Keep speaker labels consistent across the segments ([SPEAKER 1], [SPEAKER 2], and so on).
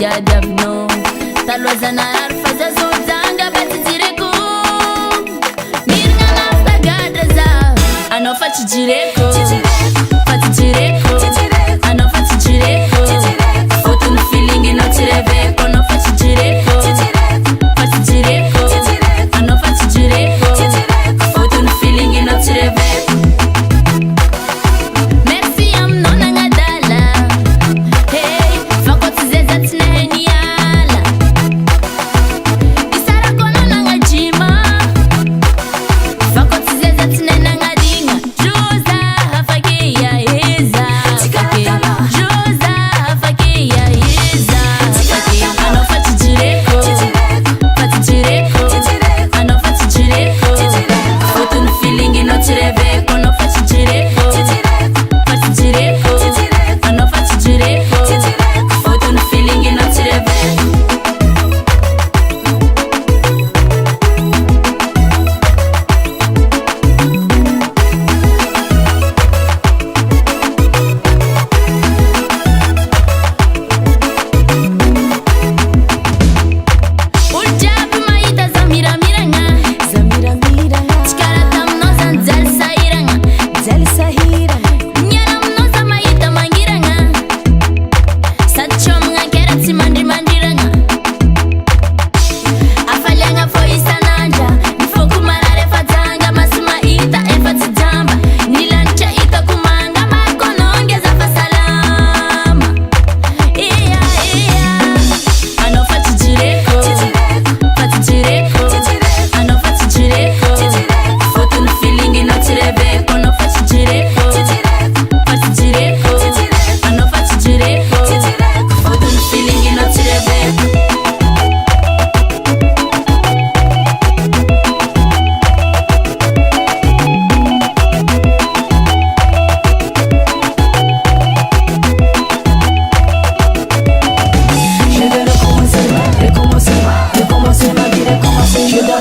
[SPEAKER 1] gady avinao taloazanahary fa zazo janga batijireko miragna nafitagatra za anao fa tsy jireko fa tsy jireko anao fa tsy jireko fotony feeling inao tsy reveko anao fa tsy jireko fa tsy jireko anao fa tsy jireko fotony feeling inao tsy reveko. Merci aminao nagnadala hey fakôty zay za tsy nahay niala isarako anao nagnajima fakôty zay za tsy nahay nagnadigna joza hafakeya eza joza hafakeya eza anao fa tsy jireko fa tsy jireko anao fa tsy jireko fotony feeling inao tsy reveko anao fa tsy jireko fa tsy jireko anao fa tsy jireko fotony feeling inao tsy reveko. Olo jiaby mahita za miramiragna tsy karaha taminao zany jaly sahiragna niala aminao za mahita mangiragna sady tsy homagnan-kera tsy mandrimandriragna afaliagna fô isan'andra ny fôko marary efa janga masy mahita efa tsy jamba ny lanitra hitako manga mariko anao ngeza fa salama ia anao fa tsy jireko fa tsy jireko anao fa tsy jireko fotony feeling inao tsy reveko anao fa tsy jireko fa tsy jireko anao fa tsy jireko fotony feeling inao tsy reveko.
[SPEAKER 2] Je veux recommencer ma vie, recommencer. Je dois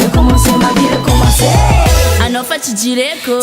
[SPEAKER 2] recommencer ma vie, recommencer.
[SPEAKER 1] Anao fa tsy jireko